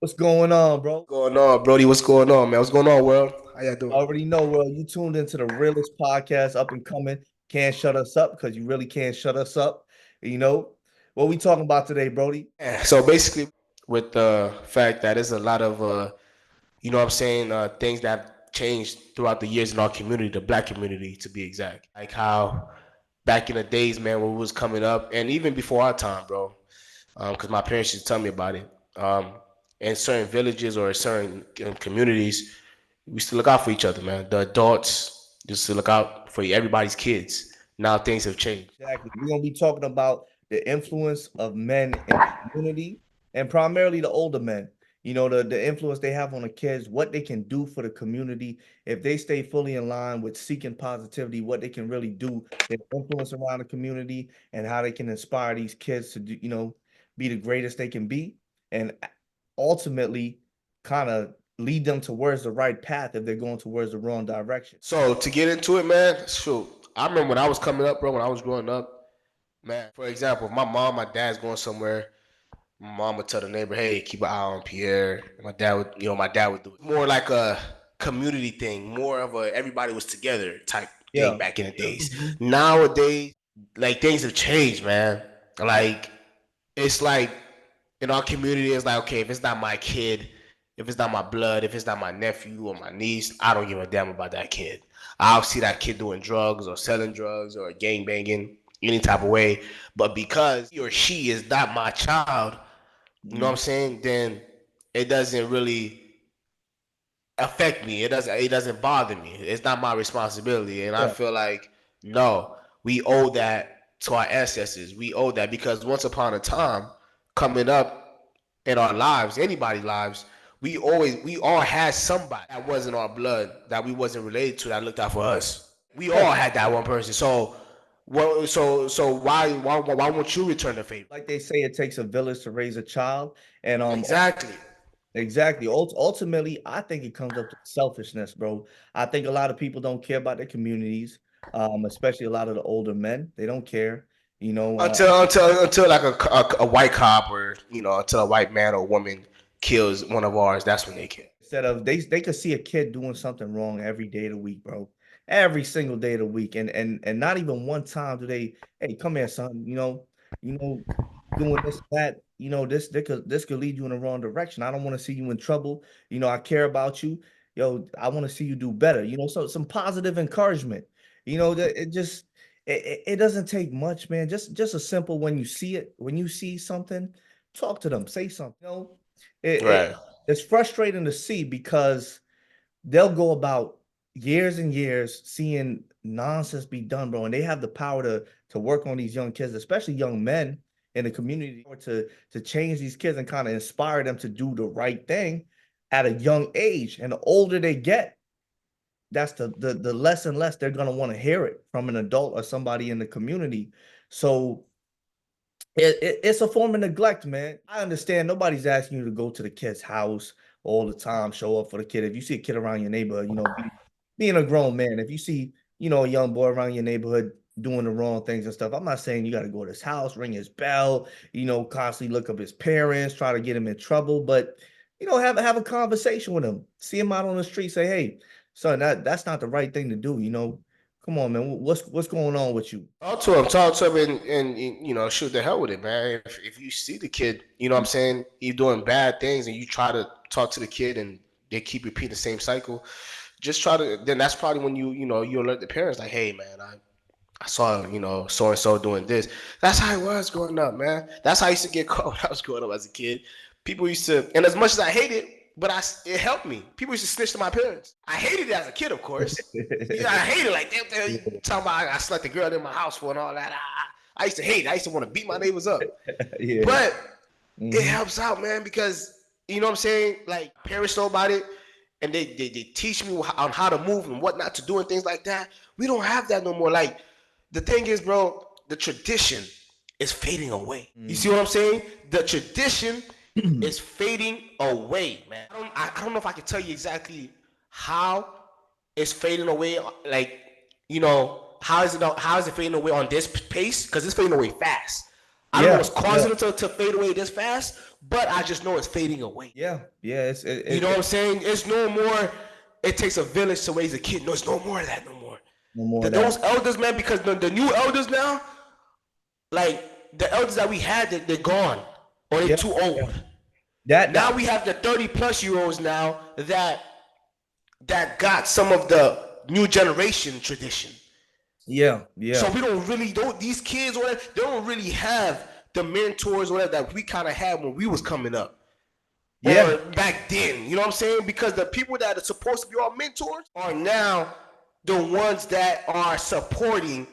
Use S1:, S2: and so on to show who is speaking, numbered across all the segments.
S1: What's going on, bro?
S2: Going on, Brody? What's going on, man? What's going on, world? How y'all
S1: I
S2: doing?
S1: already know, well, you tuned into the realest podcast up and coming. Can't shut us up because you really can't shut us up. You know what we talking about today, Brody?
S2: Yeah, so basically, with the fact that there's a lot of, what I'm saying, things that have changed throughout the years in our community, the black community to be exact. Like how back in the days, man, when we was coming up, and even before our time, bro, because my parents used to tell me about it. Um, in certain villages or certain communities, we used to look out for each other, man. The adults used to look out for everybody's kids. Now things have changed.
S1: Exactly. We're gonna be talking about the influence of men in the community and primarily the older men. The influence they have on the kids, what they can do for the community if they stay fully in line with seeking positivity, what they can really do, their influence around the community, and how they can inspire these kids to do, be the greatest they can be, and ultimately kind of lead them towards the right path if they're going towards the wrong direction.
S2: So to get into it, man, shoot, I remember when I was coming up, bro. When I was growing up, man. For example, if my mom, my dad's going somewhere, my mom would tell the neighbor, "Hey, keep an eye on Pierre." My dad would do it. More like a community thing, more of a everybody was together type thing
S1: Yeah.
S2: back in the days.
S1: Mhm.
S2: Nowadays, like things have changed, man. Like it's like in our community, it's like okay, if it's not my kid, if it's not my blood, if it's not my nephew or my niece, I don't give a damn about that kid. I'll see that kid doing drugs or selling drugs or gang banging any type of way, but because he or she is not my child, you know what I'm
S1: Mhm.
S2: saying? Then it doesn't really affect me. It doesn't bother me. It's not my responsibility. And I
S1: Yeah.
S2: feel like no, we owe that to our ancestors. We owe that because once upon a time, coming up in our lives, anybody's lives, we all had somebody that wasn't our blood, that we wasn't related to, that looked out for us. We
S1: Yeah.
S2: all had that one person. So why won't you return the favor?
S1: Like they say, it takes a village to raise a child, and
S2: Exactly.
S1: exactly. Ultimately, I think it comes up to selfishness, bro. I think a lot of people don't care about their communities, especially a lot of the older men. They don't care, you know.
S2: Until like a white cop or until a white man or woman kills one of ours, that's when they kill.
S1: Instead of they could see a kid doing something wrong every day of the week, bro. Every single day of the week. And not even one time do they, hey, come here, son, you know, doing this, that, this could lead you in the wrong direction. I don't want to see you in trouble. I care about you. Yo, I want to see you do better. So some positive encouragement. That it doesn't take much, man. Just a simple when you see something, talk to them, say something. It,
S2: Right.
S1: it it's frustrating to see because they'll go about years and years seeing nonsense be done, bro, and they have the power to work on these young kids, especially young men in the community, or to change these kids and kind of inspire them to do the right thing at a young age. And the older they get, that's the less and less they're gonna want to hear it from an adult or somebody in the community. So it's a form of neglect, man. I understand nobody's asking you to go to the kid's house all the time, show up for the kid. If you see a kid around your neighborhood, being a grown man, if you see, a young boy around your neighborhood doing the wrong things and stuff, I'm not saying you got to go to his house, ring his bell, constantly look up his parents, try to get him in trouble, but have a conversation with him. See him out on the street, say, "Hey, son, that's not the right thing to do." Come on, man. What's going on with you?
S2: Talk to him, and shoot the hell with it, man. If you see the kid, you know what I'm saying, he's doing bad things, and you try to talk to the kid, and they keep repeating the same cycle, just try to. Then that's probably when you alert the parents, like, hey, man, I saw so and so doing this. That's how it was growing up, man. That's how I used to get caught when I was growing up as a kid. People used to, and as much as I hated it, but it helped me. People used to snitch to my parents. I hated it as a kid, of course. Yeah, I hated it. Like you talking about I slept a girl in my house for and all that. I used to hate it. I used to want to beat my neighbors up.
S1: Yeah.
S2: But it
S1: Hmm.
S2: helps out, man, because you know what I'm saying. Like parents know about it, and they teach me on how to move and what not to do and things like that. We don't have that no more. Like the thing is, bro, the tradition is fading away. You see what I'm saying? The tradition is fading away, man. I don't know if I can tell you exactly how it's fading away. Like, how is it fading away on this pace? Because it's fading away fast. I don't know
S1: Yeah,
S2: what's
S1: yeah,
S2: causing it to fade away this fast, but I just know it's fading away.
S1: yeah, yeah.
S2: You know what I'm saying? It's no more. It takes a village to raise a kid. No, it's no more of that no more.
S1: no more of that.
S2: Those elders, man, because the new elders now, like the elders that we had, they're gone or they're
S1: Yeah,
S2: too
S1: yeah.
S2: old. Now
S1: That
S2: we have the 30+ year olds now that got some of the new generation tradition.
S1: yeah,
S2: So
S1: yeah,
S2: we don't these kids or whatever, they don't really have the mentors or whatever that we kind of had when we was coming up
S1: yeah.
S2: or back then. You know what I'm saying? Because the people that are supposed to be our mentors are now the ones that are supporting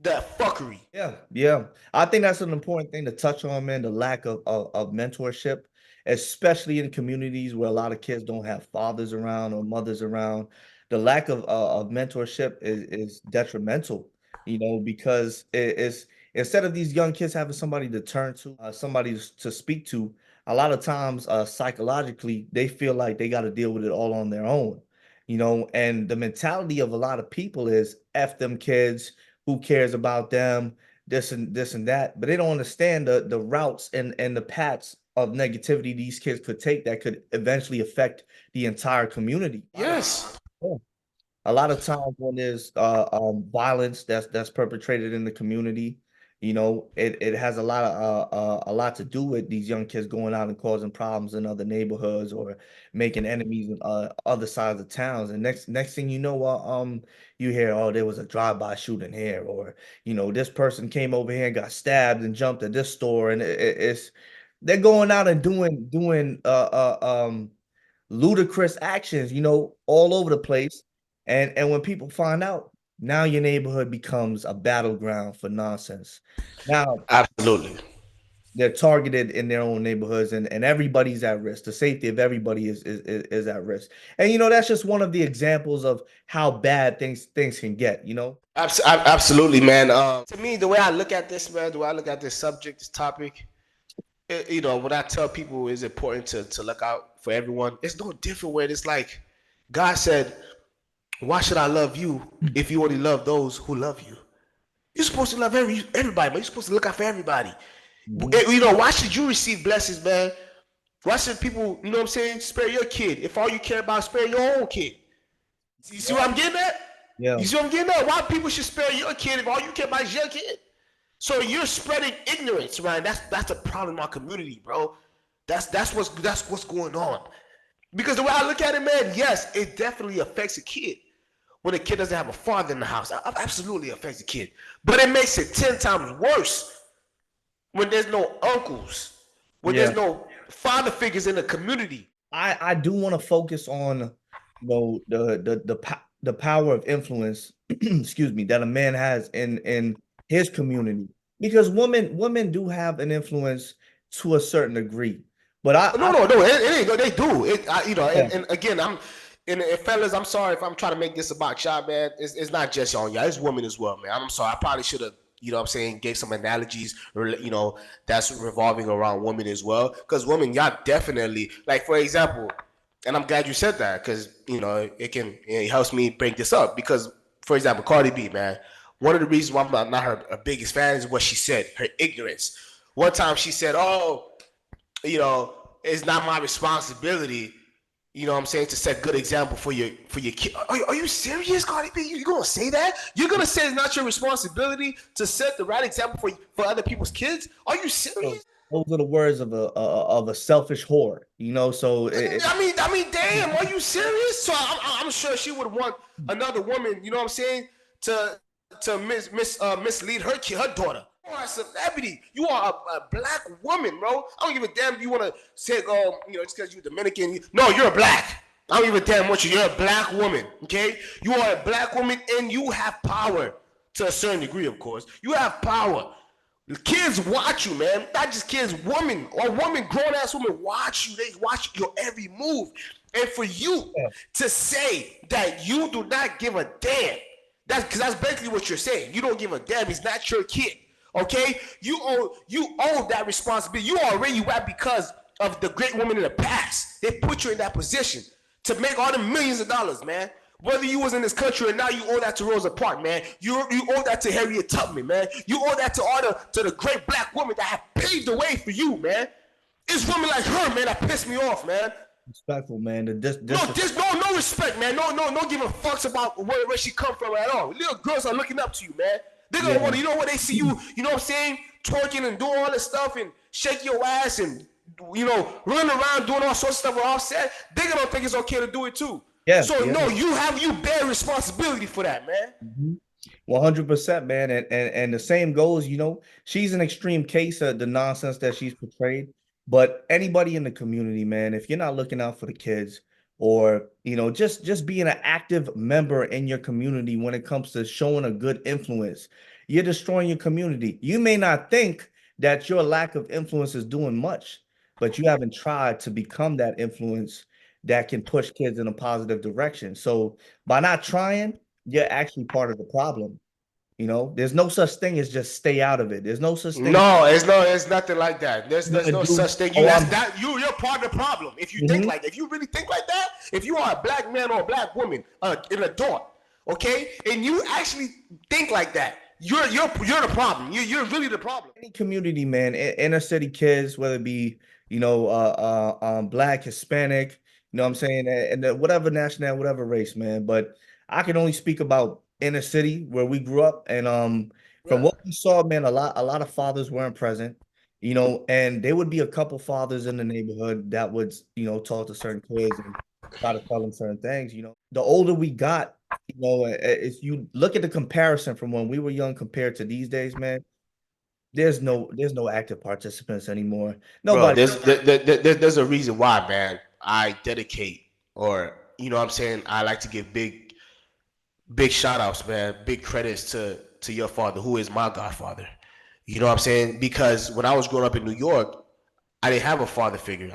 S2: the fuckery.
S1: Yeah, yeah. I think that's an important thing to touch on, man. The lack of mentorship, especially in communities where a lot of kids don't have fathers around or mothers around. The lack of mentorship is detrimental, because it's instead of these young kids having somebody to turn to, somebody to speak to, a lot of times psychologically they feel like they got to deal with it all on their own, and the mentality of a lot of people is F them kids, who cares about them, this and that, but they don't understand the routes and the paths of negativity these kids could take that could eventually affect the entire community.
S2: Yes.
S1: A lot of times when there's violence that's perpetrated in the community, it has a lot to do with these young kids going out and causing problems in other neighborhoods or making enemies in other sides of towns. And next thing you know, you hear, oh, there was a drive-by shooting here, or this person came over here and got stabbed and jumped at this store, and it's they're going out and doing ludicrous actions, all over the place. And when people find out, now your neighborhood becomes a battleground for nonsense. Now
S2: Absolutely.
S1: they're targeted in their own neighborhoods, and everybody's at risk. The safety of everybody is at risk. And that's just one of the examples of how bad things can get.
S2: Absolutely, man. To me, the way I look at this, man, the way I look at this subject, this topic, what I tell people is important to look out for everyone. It's no different where it's like God said, why should I love you if you only love those who love you? You're supposed to love everybody, man. You're supposed to look out for everybody.
S1: Mhm.
S2: Why should you receive blessings, man? Why should people, you know what I'm saying, spare your kid? If all you care about is spare your own kid. You see what I'm getting at?
S1: Yeah,
S2: You see what I'm getting at? Why people should spare your kid if all you care about is your kid? So you're spreading ignorance, right? That's a problem in our community, bro. That's what's going on. Because the way I look at it, man, yes, it definitely affects a kid when a kid doesn't have a father in the house. Absolutely affects a kid. But it makes it 10 times worse when there's no uncles, when
S1: yeah.
S2: there's no father figures in the community.
S1: I do want to focus on the power of influence, excuse me, that a man has in his community, because women do have an influence to a certain degree, but
S2: No, it ain't. They do it.
S1: yeah,
S2: And again, and fellas, I'm sorry if I'm trying to make this about y'all, man. It's not just y'all, it's women as well, man. I'm sorry. I probably should have, what I'm saying, gave some analogies, or that's revolving around women as well. Because women, y'all definitely, like, for example, and I'm glad you said that because it helps me break this up. Because, for example, Cardi B, man, one of the reasons why I'm not her biggest fan is what she said, her ignorance. One time she said, "Oh, it's not my responsibility, what I'm saying, to set good example for your kid." Are you serious, Cardi B? You gonna say that? You're gonna say it's not your responsibility to set the right example for other people's kids? Are you
S1: so
S2: serious?
S1: those are the words of a selfish whore, so
S2: Damn, are you serious? So I'm sure she would want another woman, you know what I'm saying, to mislead her daughter. You are a celebrity. You are a black woman, bro. I don't give a damn if you want to say, it's because you're Dominican. No, you're a black. I don't give a damn what you're a black woman, okay? You are a black woman and you have power to a certain degree, of course. You have power. The kids watch you, man. Not just kids, women or grown ass women watch you. They watch your every move. And for you
S1: yeah,
S2: to say that you do not give a damn, that's basically what you're saying. You don't give a damn. He's not your kid. Okay? You own that responsibility. You are where you at because of the great women in the past. They put you in that position to make all the millions of dollars, man. Whether you was in this country or now, you owe that to Rosa Parks, man. You owe that to Harriet Tubman, man. You owe that to all the great black women that have paved the way for you, man. It's women like her, man, that piss me off, man.
S1: Respectful, man.
S2: No, there's no respect, man. No giving fucks about where she come from at all. Little girls are looking up to you, man. They're gonna want to, you know what, they see you, you know what I'm saying, twerking and doing all this stuff and shake your ass and, you know, running around doing all sorts of stuff with Offset. They're gonna think it's okay to do it too.
S1: Yeah.
S2: So
S1: yeah.
S2: no, you bear responsibility for that, man.
S1: 100%, man. And the same goes, you know, she's an extreme case of the nonsense that she's portrayed. But anybody in the community, man, if you're not looking out for the kids or, you know, just being an active member in your community when it comes to showing a good influence, you're destroying your community. You may not think that your lack of influence is doing much, but you haven't tried to become that influence that can push kids in a positive direction. So by not trying, you're actually part of the problem. You know, there's no such thing as just stay out of it. There's no such thing.
S2: No, it's nothing like that. There's no such thing.
S1: Oh,
S2: You're part of the problem. If you think like that, if you really think like that, if you are a black man or a black woman, an adult, okay, and you actually think like that, you're the problem. You're really the problem.
S1: Any community, man, inner city kids, whether it be, you know, black, Hispanic, you know what I'm saying, and whatever national, whatever race, man. But I can only speak about inner city where we grew up, and from what we saw, man, a lot of fathers weren't present, you know, and there would be a couple fathers in the neighborhood that would, you know, talk to certain kids and try to tell them certain things. You know, the older we got, you know, if you look at the comparison from when we were young compared to these days, man, there's no active participants anymore.
S2: Bro,
S1: Nobody.
S2: there's a reason why, man. I dedicate, or you know what I'm saying, I like to give big shout outs, man, big credits to your father, who is my godfather. You know what I'm saying? Because when I was growing up in New York, I didn't have a father figure.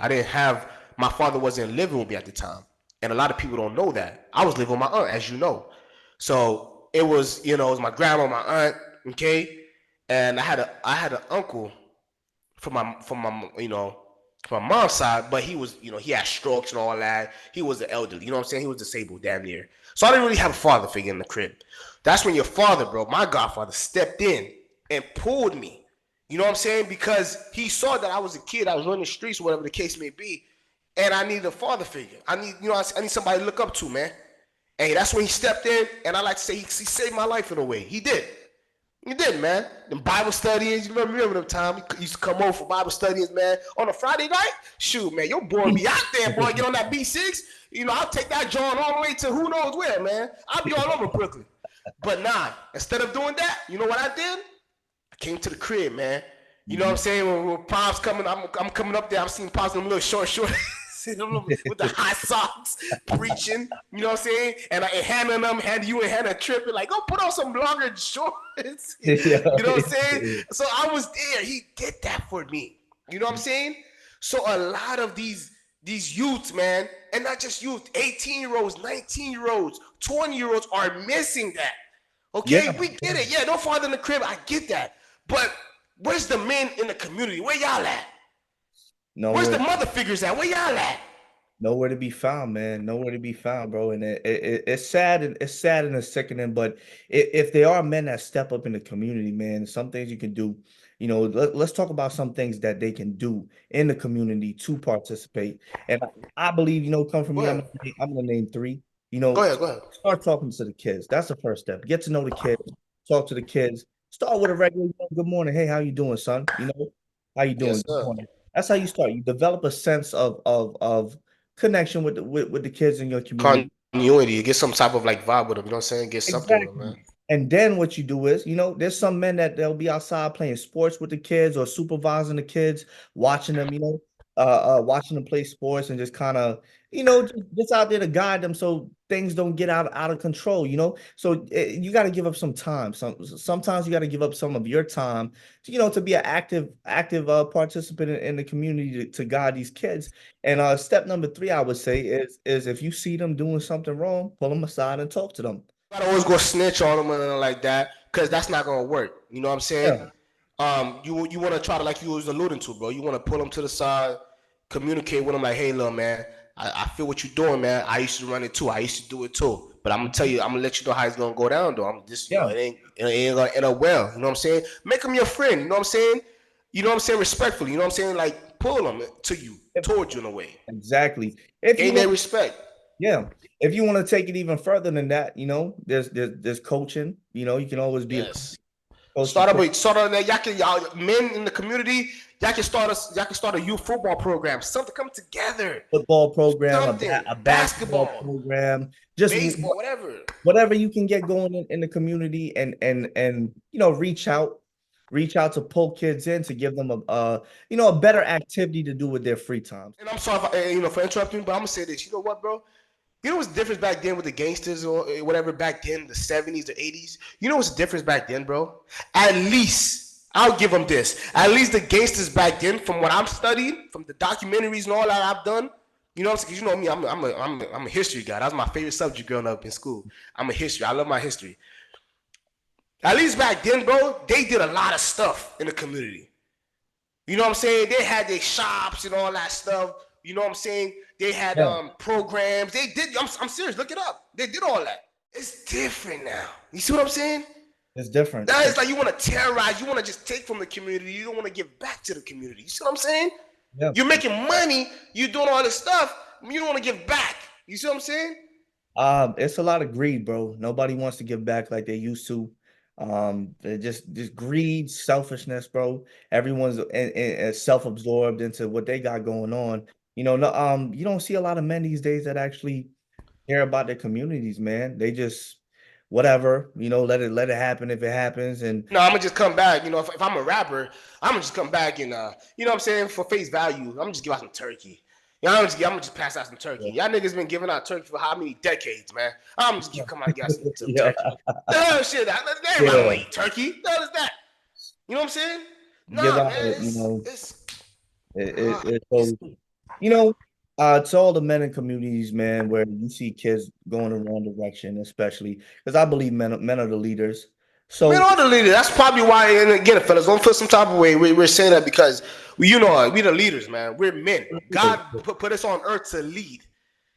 S2: My father wasn't living with me at the time. And a lot of people don't know that. I was living with my aunt, as you know. So it was, you know, it was my grandma, my aunt, okay? And I had an uncle from my you know, from my mom's side, but he was, you know, he had strokes and all that. He was the elderly, you know what I'm saying? He was disabled damn near. So I didn't really have a father figure in the crib. That's when your father, bro, my godfather, stepped in and pulled me. You know what I'm saying? Because he saw that I was a kid, I was running the streets, whatever the case may be, and I needed a father figure. I need somebody to look up to, man. And that's when he stepped in, and I like to say he saved my life in a way. He did. He did, man. The Bible studies, you remember them time? He used to come over for Bible studies, man. On a Friday night, shoot, man, your boy be out there, boy. Get on that B6. You know, I'll take that John all the way to who knows where, man. I'll be all over Brooklyn. But nah, instead of doing that, you know what I did? I came to the crib, man. You know what I'm saying? When Pop's coming, I'm coming up there. I'm seeing Pop's in them little short with the high socks, preaching. You know what I'm saying? And Hannah and you and Hannah tripping, like, go put on some longer shorts. You know what I'm saying? So I was there. He did that for me. You know what I'm saying? So a lot of these youths, man, and not just youth, 18-year-olds, 19-year-olds, 20-year-olds are missing that. Okay, we get it. Yeah, no father in the crib. I get that. But where's the men in the community? Where y'all at? Where's the mother figures at? Where y'all at?
S1: Nowhere to be found, man. Nowhere to be found, bro. And it's sad, and it's sad and it's sickening. But if there are men that step up in the community, man, some things you can do. You know, let's talk about some things that they can do in the community to participate. And I believe, you know, come from me, I'm gonna name three. You know,
S2: go ahead.
S1: Start talking to the kids. That's the first step. Get to know the kids. Talk to the kids. Start with a regular good morning. Hey, how you doing, son? You know, how you doing?
S2: Yes,
S1: Good morning. That's how you start. You develop a sense of connection with the kids in your community.
S2: Continuity. You get some type of like vibe with them. You know what I'm saying? Get something with them, man.
S1: And then what you do is, you know, there's some men that they'll be outside playing sports with the kids or supervising the kids, watching them, you know, watching them play sports and just kind of, you know, just out there to guide them so things don't get out of control, you know. So you got to give up some time. Sometimes you got to give up some of your time, to, you know, to be an active participant in the community to guide these kids. And step number 3, I would say, is if you see them doing something wrong, pull them aside and talk to them.
S2: You gotta always go snitch on them and like that, because that's not gonna work. You know what I'm saying? Yeah. You want to try to, like you was alluding to, bro. You want to pull them to the side, communicate with them like, hey, little man, I feel what you're doing, man. I used to run it too. I used to do it too. But I'm gonna tell you, I'm gonna let you know how it's gonna go down though. I'm just,
S1: Yeah,
S2: it ain't gonna end up well. You know what I'm saying? Make him your friend. You know what I'm saying? You know what I'm saying? Respectfully. You know what I'm saying? Like pull them to you,
S1: if-
S2: towards you in a way.
S1: exactly. If you
S2: Gain
S1: want,
S2: their respect.
S1: yeah, if you want to take it even further than that, there's coaching. You can always be a
S2: Yes.
S1: coach for kids.
S2: Start on that. Y'all men in the community. Y'all can start a youth football program. Something come together.
S1: Football program,
S2: Something.
S1: a basketball
S2: Basketball,
S1: program, just
S2: baseball, whatever.
S1: whatever you can get going in the community, and reach out to pull kids in to give them a better activity to do with their free time.
S2: And I'm sorry for interrupting, but I'm gonna say this. You know what, bro? You know what's the difference back then with the gangsters or whatever back then, the 70s, the 80s? You know what's the difference back then, bro? At least, I'll give them this. At least the gangsters back then, from what I'm studying, from the documentaries and all that I've done, you know what I'm saying? 'Cause you know me, I'm a history guy. That was my favorite subject growing up in school. I'm a history. I love my history. At least back then, bro, they did a lot of stuff in the community. You know what I'm saying? They had their shops and all that stuff. You know what I'm saying? They had
S1: Yeah,
S2: programs. They did. I'm serious. Look it up. They did all that. It's different now. You see what I'm saying?
S1: it's different.
S2: Now it's like you want to terrorize. You want to just take from the community. You don't want to give back to the community. You see what I'm saying?
S1: Yeah.
S2: You're making money. You're doing all this stuff. You don't want to give back. You see what I'm saying?
S1: It's a lot of greed, bro. Nobody wants to give back like they used to. They're just greed, selfishness, bro. Everyone's self-absorbed into what they got going on. No, you don't see a lot of men these days that actually care about their communities, man. They just whatever, let it happen if it happens. And
S2: No, I'm gonna just come back. You know, if I'm a rapper, I'm gonna just come back and you know what I'm saying, for face value, I'm gonna just give out some turkey. You know, I'm gonna just pass out some turkey. Y'all niggas been giving out turkey for how many decades, man? I'm just come out and give out some
S1: yeah,
S2: turkey. No shit, everybody wanna
S1: yeah,
S2: eat turkey. The hell is that? You know what I'm saying?
S1: give
S2: Nah,
S1: out,
S2: man,
S1: it's
S2: it's
S1: so You know, to all the men in communities, man, where you see kids going the wrong direction, especially because I believe men are the leaders.
S2: man,
S1: So
S2: all the leaders. That's probably why. And again, fellas, don't feel some type of way. We're saying that because we the leaders, man. We're men. God put us on earth to lead.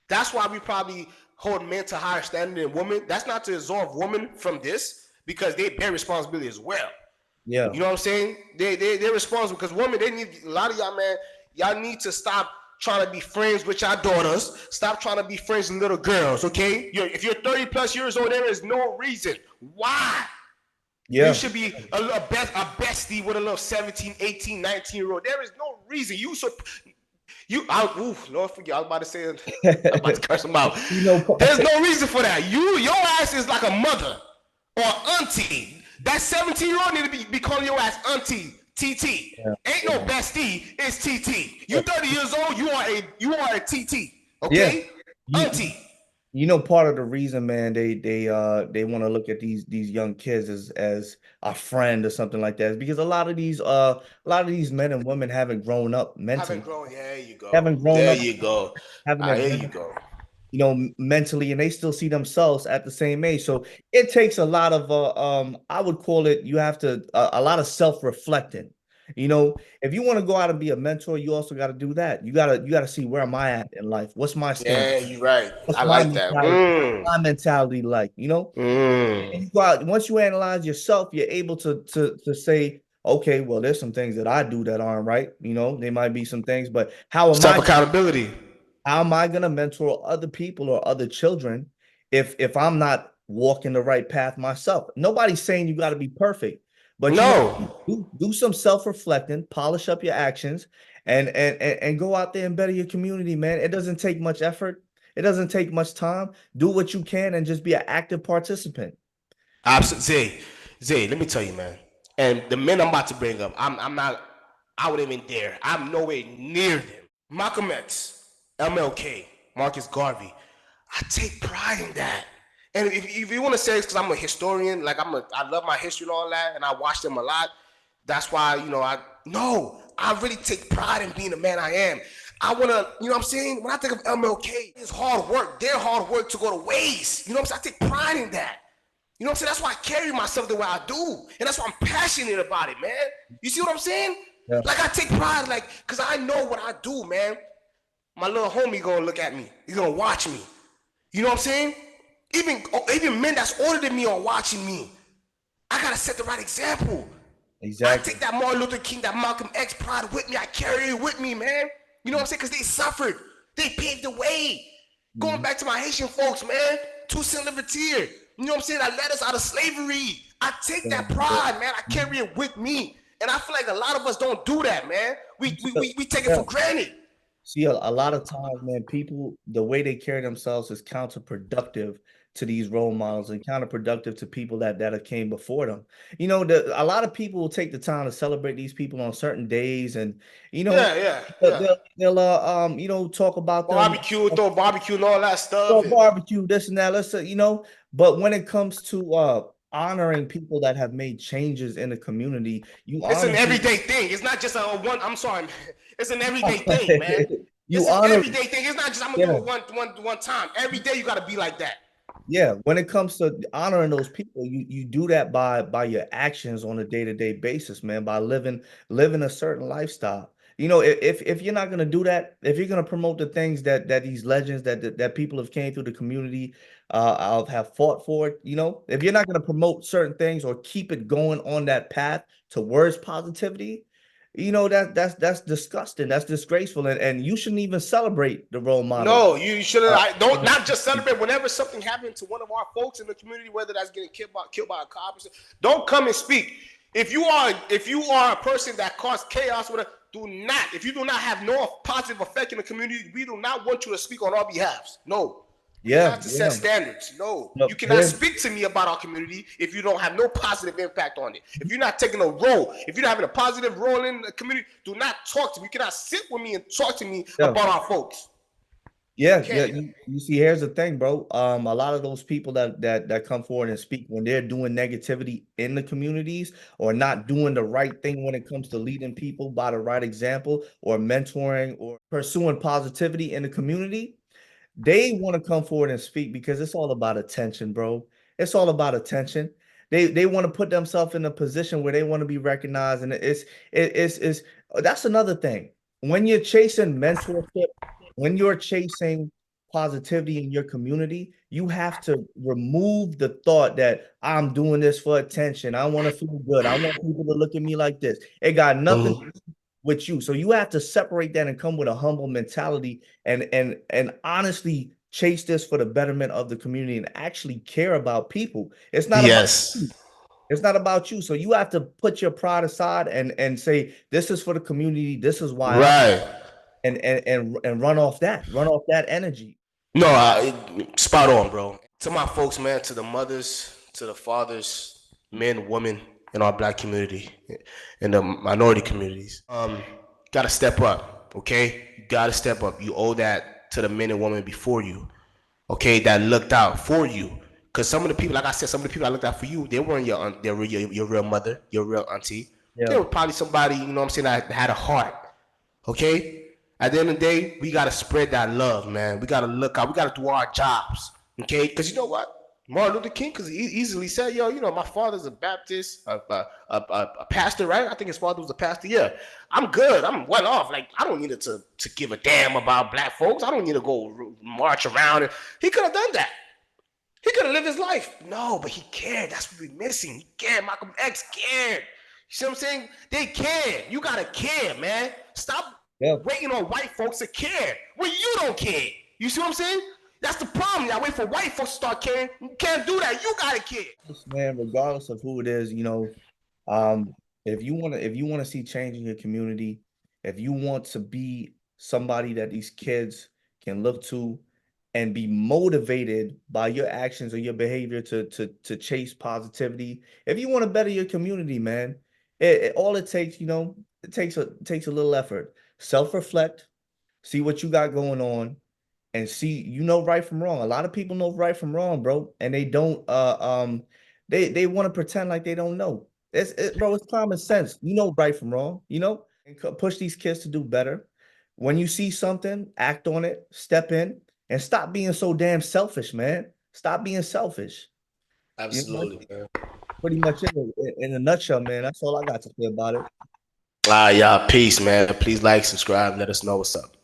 S2: That's why we probably hold men to higher standard than women. That's not to absolve women from this because they bear responsibility as well.
S1: yeah,
S2: You know what I'm saying? They're responsible because women, they need a lot of y'all, man. Y'all need to stop trying to be friends with y'all daughters. Stop trying to be friends with little girls, okay? If you're 30 plus years old, there is no reason why you
S1: yeah,
S2: should be a bestie with a little 17, 18, 19-year-old. There is no reason. Lord forgive. I was about to say, I was about to curse him out.
S1: you know,
S2: There's no reason for that. Your ass is like a mother or auntie. That 17-year-old need to be calling your ass auntie, TT.
S1: yeah,
S2: Ain't no bestie, it's TT. You 30 years old, you are a TT.
S1: yeah.
S2: Okay?
S1: You,
S2: Auntie.
S1: part of the reason, man, they want to look at these young kids as a friend or something like that is because a lot of these men and women haven't grown up
S2: Haven't
S1: mentally,
S2: grown. There you go.
S1: haven't grown
S2: There
S1: up
S2: you go.
S1: having their
S2: There you go.
S1: mentally, and they still see themselves at the same age. So it takes a lot of I would call it, you have to a lot of self-reflecting. If you want to go out and be a mentor, you also got to do that. You got to see, where am I at in life? What's my stance?
S2: Yeah, you're right.
S1: What's
S2: I
S1: my
S2: like that.
S1: mentality? My mentality like,
S2: Mm.
S1: and you go out, once you analyze yourself, you're able to say, okay, well, there's some things that I do that aren't right. There might be some things, but
S2: Self accountability.
S1: how am I gonna mentor other people or other children if I'm not walking the right path myself? Nobody's saying you got to be perfect, but
S2: No.
S1: do some self-reflecting, polish up your actions, and go out there and better your community, man. It doesn't take much effort. It doesn't take much time. Do what you can and just be an active participant.
S2: Absolutely. Zay, let me tell you, man. And the men I'm about to bring up, I'm not, I wouldn't even dare. I'm nowhere near them. Malcolm X, MLK, Marcus Garvey. I take pride in that. And if you want to say it's because I'm a historian, like I love my history and all that, and I watch them a lot. That's why, I really take pride in being the man I am. I wanna, you know what I'm saying? When I think of MLK, it's hard work, their hard work to go to waste. You know what I'm saying? I take pride in that. You know what I'm saying? That's why I carry myself the way I do. And that's why I'm passionate about it, man. You see what I'm saying?
S1: Yeah.
S2: Like I take pride, like, cause I know what I do, man. My little homie gonna look at me. He's gonna watch me. You know what I'm saying? Even men that's older than me are watching me. I gotta set the right example. I
S1: Exactly.
S2: take that Martin Luther King, that Malcolm X pride with me. I carry it with me, man. You know what I'm saying? Because they suffered. They paved the way. Going
S1: Mhm.
S2: back to my Haitian folks, man. Toussaint Louverture. You know what I'm saying? That led us out of slavery. I take
S1: Yeah,
S2: that
S1: yeah.
S2: pride, man. I
S1: Mhm.
S2: carry it with me. And I feel like a lot of us don't do that, man. We take it
S1: Yeah.
S2: for granted.
S1: See, a lot of times, man, people, the way they carry themselves is counterproductive to these role models and counterproductive to people that have came before them. A lot of people will take the time to celebrate these people on certain days, and you know,
S2: Yeah, yeah,
S1: they'll,
S2: yeah.
S1: they'll, they'll talk about them,
S2: Barbecue, throw barbecue and all that stuff.
S1: go
S2: And
S1: barbecue, this and that. But when it comes to honoring people that have made changes in the community, you
S2: it's
S1: honor
S2: an
S1: people.
S2: everyday thing. It's not just a one. I'm sorry, man. It's an everyday thing, man.
S1: You
S2: It's an
S1: honor,
S2: everyday thing. It's not just I'm gonna do
S1: yeah.
S2: it one time. Every day you gotta be like that.
S1: Yeah, when it comes to honoring those people, you do that by your actions on a day-to-day basis, man, by living a certain lifestyle. If you're not gonna do that, if you're gonna promote the things that these legends that people have came through the community have fought for, if you're not gonna promote certain things or keep it going on that path towards positivity, that's disgusting, that's disgraceful, and you shouldn't even celebrate the role models.
S2: No, you shouldn't.
S1: Uh,
S2: I don't not just celebrate. Whenever something happened to one of our folks in the community, whether that's getting killed by a cop, don't come and speak. If you are a person that caused chaos, whatever, do not. If you do not have no positive effect in the community, we do not want you to speak on our behalfs. No. We
S1: yeah,
S2: have to set
S1: yeah.
S2: standards. No,
S1: No,
S2: you cannot
S1: here's
S2: speak to me about our community if you don't have no positive impact on it. If you're not taking a role, if you're not having a positive role in the community, do not talk to me. You cannot sit with me and talk to me
S1: yeah,
S2: about our folks. You
S1: yeah, yeah.
S2: can't.
S1: You see, here's the thing, bro. A lot of those people that come forward and speak when they're doing negativity in the communities or not doing the right thing when it comes to leading people by the right example or mentoring or pursuing positivity in the community, they want to come forward and speak because it's all about attention, bro. It's all about attention. They want to put themselves in a position where they want to be recognized, and it's that's another thing. When you're chasing mentorship, when you're chasing positivity in your community, you have to remove the thought that I'm doing this for attention. I want to feel good. I want people to look at me like this. It got nothing
S2: Mhm.
S1: with you. So you have to separate that and come with a humble mentality and honestly chase this for the betterment of the community and actually care about people. It's not about
S2: Yes.
S1: you. It's not about you. So you have to put your pride aside and say, this is for the community. This is why I'm
S2: Right.
S1: and run off that energy.
S2: No, spot on, bro. To my folks, man, to the mothers, to the fathers, men, women in our black community, in the minority communities, gotta step up, okay? You gotta step up. You owe that to the men and women before you, okay, that looked out for you. Because some of the people, like I said, some of the people that looked out for you, they weren't they were your real mother, your real auntie. They
S1: Yeah.
S2: were probably somebody, you know what I'm saying, that had a heart. Okay? At the end of the day, we gotta spread that love, man. We gotta look out. We gotta do our jobs. Okay? Because you know what? Martin Luther King could easily said, yo, my father's a Baptist, a pastor, right? I think his father was a pastor. Yeah, I'm good. I'm well off. Like, I don't need to give a damn about black folks. I don't need to go march around. He could have done that. He could have lived his life. No, but he cared. That's what we're missing. He cared. Malcolm X cared. You see what I'm saying? They care. You gotta care, man. Stop
S1: Yeah.
S2: waiting on white folks to care when you don't care. You see what I'm saying? That's the problem. Y'all wait for white folks to start caring. You can't do that. You gotta care.
S1: Man, regardless of who it is, um, if you want to see change in your community, if you want to be somebody that these kids can look to and be motivated by your actions or your behavior to chase positivity, if you want to better your community, man, all it takes, it takes a little effort. Self-reflect, see what you got going on, and see right from wrong. A lot of people know right from wrong, bro, and they don't they want to pretend like they don't know. Bro, it's common sense. You know right from wrong, and push these kids to do better. When you see something, act on it, step in, and stop being so damn selfish, man. Stop being selfish. That's
S2: Absolutely, man.
S1: pretty much it in a nutshell, man. That's all I got to say about it.
S2: Yeah, peace, man. Please like, subscribe, let us know what's up.